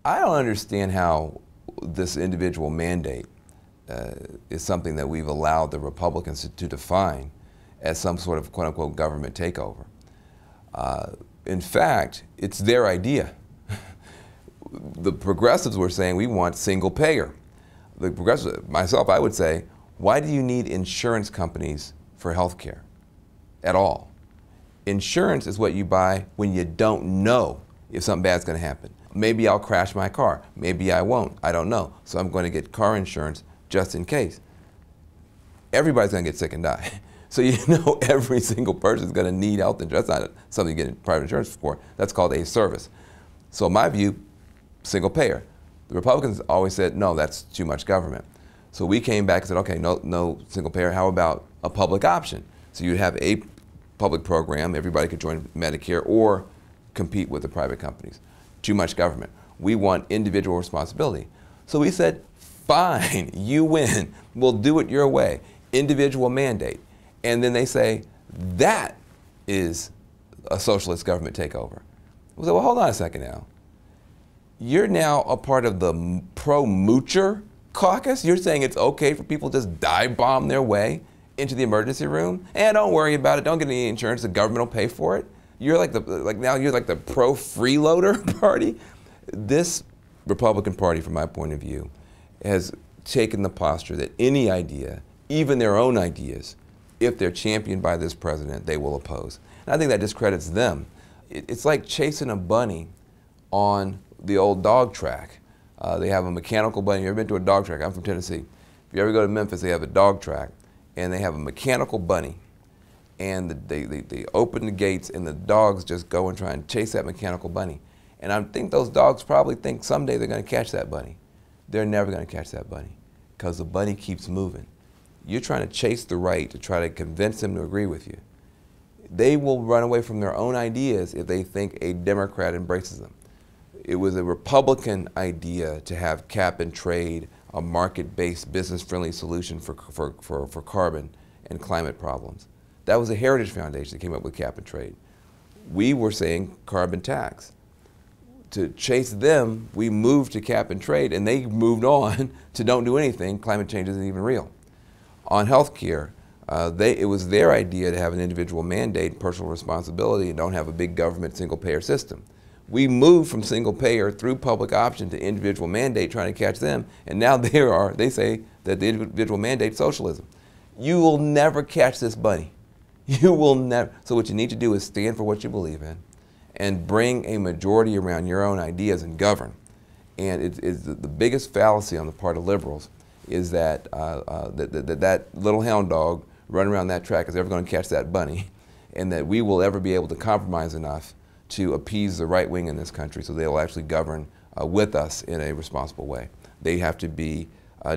I don't understand how this individual mandate is something that we've allowed the Republicans to define as some sort of quote-unquote government takeover. In fact, it's their idea. The progressives were saying we want single payer. The progressives, myself, I would say, why do you need insurance companies for health care at all? Insurance is what you buy when you don't know if something bad's going to happen. Maybe I'll crash my car. Maybe I won't. I don't know. So I'm going to get car insurance just in case. Everybody's going to get sick and die. So you know every single person is going to need health insurance. That's not something you get private insurance for. That's called a service. So in my view, single payer. The Republicans always said, no, that's too much government. So we came back and said, okay, no single payer. How about a public option? So you'd have a public program. Everybody could join Medicare or compete with the private companies. Too much government. We want individual responsibility. So we said, fine, you win. We'll do it your way. Individual mandate. And then they say, that is a socialist government takeover. We said, well, hold on a second now. You're now a part of the pro-moocher caucus? You're saying it's okay for people to just dive bomb their way into the emergency room? And don't worry about it. Don't get any insurance. The government will pay for it. You're now you're like the pro-freeloader party. This Republican Party, from my point of view, has taken the posture that any idea, even their own ideas, if they're championed by this president, they will oppose. And I think that discredits them. It's like chasing a bunny on the old dog track. They have a mechanical bunny. You ever been to a dog track? I'm from Tennessee. If you ever go to Memphis, they have a dog track, and they have a mechanical bunny. And they open the gates, and the dogs just go and try and chase that mechanical bunny. And I think those dogs probably think someday they're going to catch that bunny. They're never going to catch that bunny because the bunny keeps moving. You're trying to chase the right to try to convince them to agree with you. They will run away from their own ideas if they think a Democrat embraces them. It was a Republican idea to have cap and trade, a market-based, business-friendly solution for carbon and climate problems. That was the Heritage Foundation that came up with cap and trade. We were saying carbon tax. To chase them, we moved to cap and trade, and they moved on to don't do anything. Climate change isn't even real. On health care, it was their idea to have an individual mandate, personal responsibility, and don't have a big government single-payer system. We moved from single-payer through public option to individual mandate, trying to catch them, and now they say that the individual mandate is socialism. You will never catch this bunny. You will never. So what you need to do is stand for what you believe in and bring a majority around your own ideas and govern. And it's the biggest fallacy on the part of liberals is that that little hound dog running around that track is ever going to catch that bunny, and that we will ever be able to compromise enough to appease the right wing in this country so they will actually govern with us in a responsible way. They have to be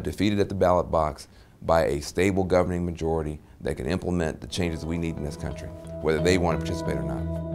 defeated at the ballot box by a stable governing majority that can implement the changes that we need in this country, whether they want to participate or not.